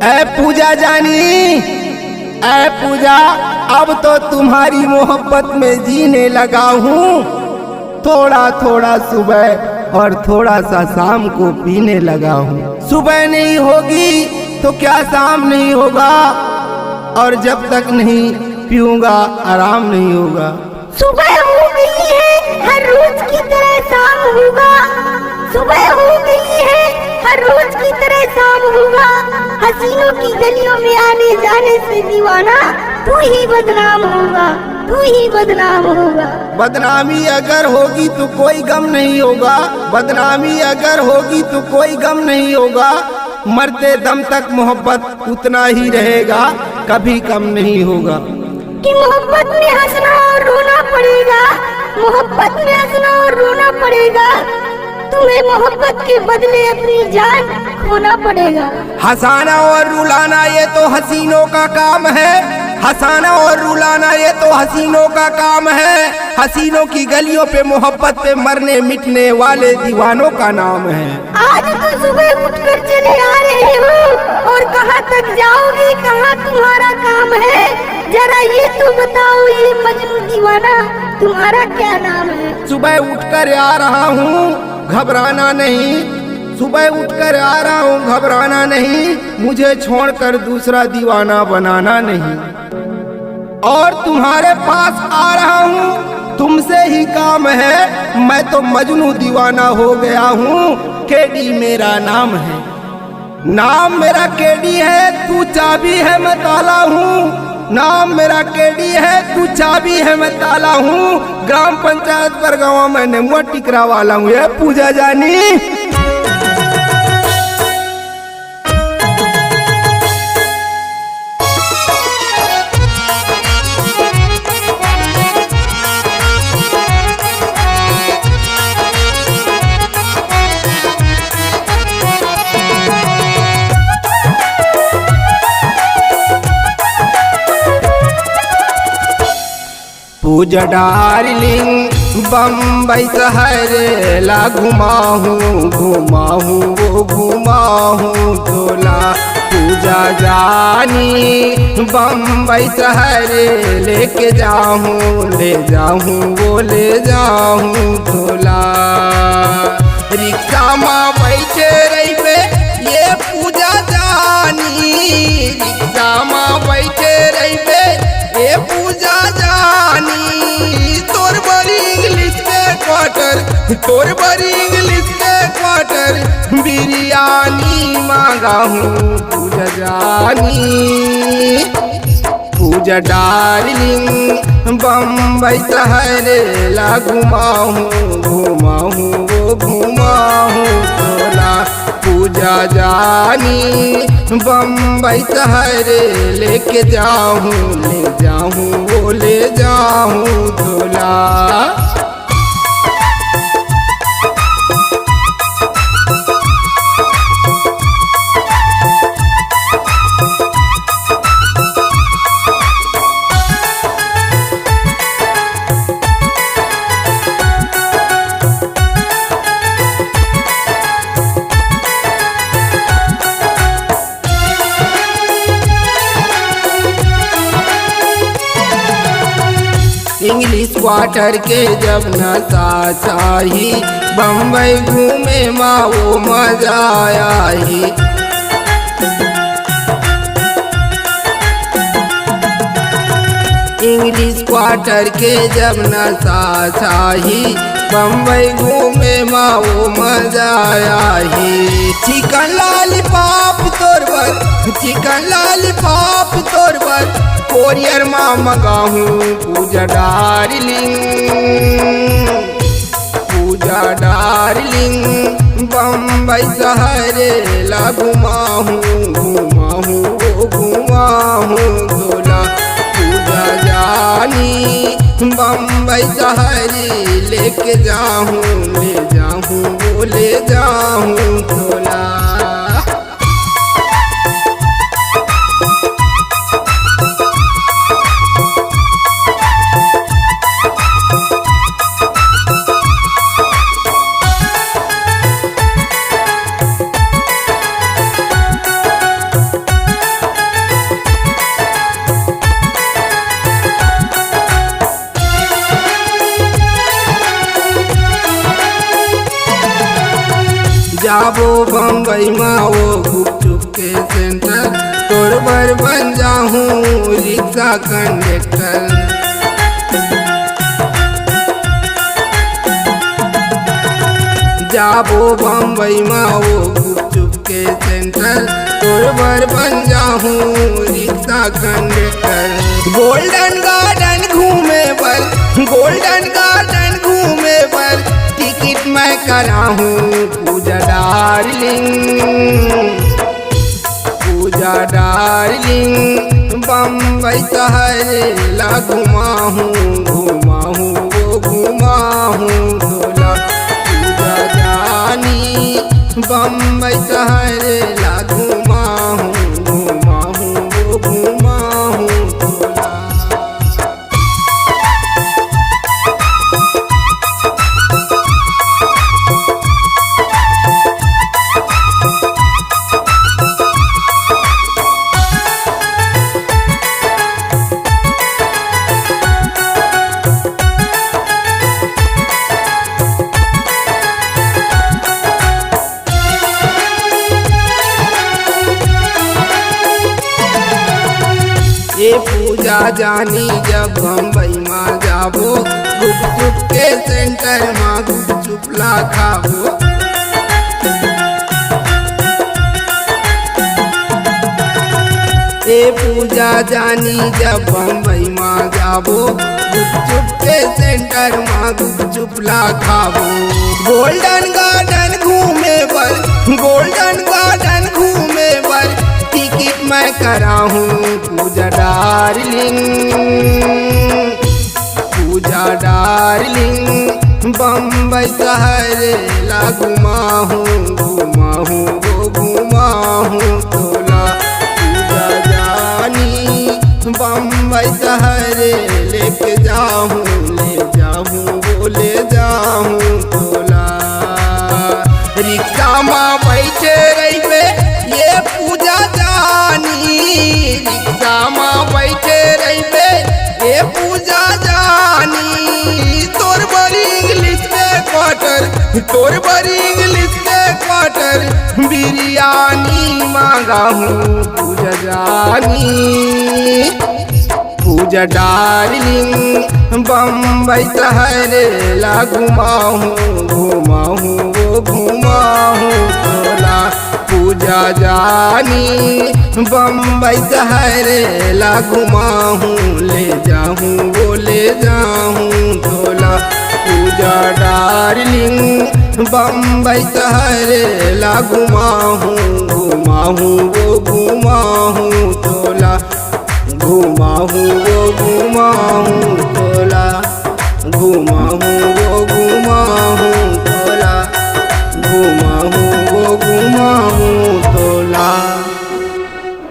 ऐ पूजा जानी, ऐ पूजा, अब तो तुम्हारी मोहब्बत में जीने लगा हूँ। थोड़ा थोड़ा सुबह और थोड़ा सा शाम को पीने लगा हूँ। सुबह नहीं होगी तो क्या शाम नहीं होगा, और जब तक नहीं पीऊंगा आराम नहीं होगा। सुबह हो गई है, हर रोज की तरह शाम होगा। सुबह हो गई है, हर रोज की तरह शाम होगा। हसीनों की गलियों में आने जाने से दीवाना तू ही बदनाम होगा, तू ही बदनाम होगा। बदनामी अगर होगी तो कोई गम नहीं होगा, बदनामी अगर होगी तो कोई गम नहीं होगा। मरते दम तक मोहब्बत उतना ही रहेगा, कभी कम नहीं होगा। कि मोहब्बत में हंसना और रोना पड़ेगा, मोहब्बत में हंसना और रोना पड़ेगा। तुम्हें मोहब्बत के बदले अपनी जान खोना पड़ेगा। हंसाना और रुलाना ये तो हसीनों का काम है, हंसाना और रुलाना ये तो हसीनों का काम है। हसीनों की गलियों पे मोहब्बत पे मरने मिटने वाले दीवानों का नाम है। आज तो सुबह उठकर चले आ रहे हो और कहाँ तक जाओगे, कहाँ तुम्हारा काम है? जरा ये तो बताओ, ये मजनू दीवाना तुम्हारा क्या नाम है? सुबह उठकर आ रहा हूँ, घबराना नहीं। सुबह उठकर आ रहा हूँ, घबराना नहीं। मुझे छोड़कर दूसरा दीवाना बनाना नहीं। और तुम्हारे पास आ रहा हूँ, तुमसे ही काम है। मैं तो मजनू दीवाना हो गया हूँ, केडी मेरा नाम है। नाम मेरा केडी है, तू चाबी है मैं ताला हूँ। नाम मेरा केडी है, तू चाबी है मैं ताला हूँ। ग्राम पंचायत बरगांव में नेमुआ टिकरा वाला हूँ। ये पूजा जानी, पूजा डार्लिंग, बम्बई शहर ला घुमाहूँ घुमाहूँ वो घुमाहूँ तोला। पूजा जानी, बम्बई शहर लेके जाऊँ ले जाऊँ वो ले जाऊँ तोला। रिक्शा में बैठे रही पे ये पूजा जानी, रिक्शा में बैठे रही पे ये पूजा जानी। तोर बड़ी इंग्लिश के क्वार्टर, तोर बड़ी इंग्लिश के क्वार्टर बिरयानी मांगा हूँ पूजा जानी। पूजा डार्लिंग, बम्बई शहर ला घुमाहूँ घुमाहूँ वो घुमाहूँ तोला। पूजा जानी, बम्बई शहर लेके जाऊँ ले जाऊँ वो ले जाऊँ तोला। इंग्लिश क्वार्टर के जब नशा चाही, बम्बई घूमे माँ वो मजा आई। इंग्लिश क्वार्टर के जब नशा चाही, बम्बई घूमे माँ वो मजा आई। चिकन लॉलीपॉप तोर बर, चिकन लॉलीपॉप तोर बर कोरियर माँ मंगाहूँ पूजा डार्लिंग। पूजा डार्लिंग, बम्बई शहर ला घुमाहूँ घुमाहूँ वो घुमाहूँ तोला। पूजा जानी, बम्बई शहर लेके जाऊँ ले जाऊँ वो ले जाऊँ तोला। बम्बई में वो गुपचुप के सेंटर, तोर बर बन जाऊं रिक्शा कंडक्टर। जाबो बम्बई में वो गुपचुप के सेंटर, तोर बर बन जाऊं रिक्शा कंडक्टर। गोल्डन गार्डन घूमे पर, गोल्डन गार्डन घूमे पर टिकट मैं कराहूं पूजा डार्लिंग, पूजा डार्लिंग। बम्बई शहर ला घुमाहूं, घुमाहूं वो घुमाहूं धोला पूजा जानी। बम्बई शहर ला घुमाहूं, घुमाहूं वो घुमाहूं धोला। ये पूजा जानी जब बम्बई में जाबो, गुपचुप के सेंटर में गुपचुप ला खाबो। ये पूजा जानी जब बम्बई में जाबो, गुपचुप के सेंटर में गुपचुप ला खाबो। गोल्डन गार्डन घूमे पर, गोल्डन गार्डन घूमे पर टिकट मैं कराहूं पूजा डार्लिंग, पूजा डार्लिंग। बम्बई शहर ला घुमाहूं, घुमाहूं वो घुमाहूं धोला पूजा जानी। बम्बई शहर लेके जाऊं, ले जाऊं वो ले जाऊं धोला। रिक्शा में बैठे रहिबे ये पूजा जानी, रिक्शा में बैठे रहिबे ये पूजा जानी। तोर बड़ी इंग्लिश में क्वार्टर, तोर बड़ी इंग्लिश में क्वार्टर बिरयानी मांगा हूँ पूजा जानी, पूजा डार्लिंग। बम्बई शहर ला घुमाहूं, घुमाहूं वो घुमाहूं धोला पूजा जानी। बम्बई शहर ला घुमाहूं, ले जाऊं वो ले जाऊं धोला पूजा डार्लिंग। बम्बई शहर ला घुमाहूं, घुमाहूं वो घुमाहूं धोला, घुमाहूं वो घुमाहूं धोला, घुमाहूं वो घुमाहूं धोला, घुमाहूं वो घुमाहूं।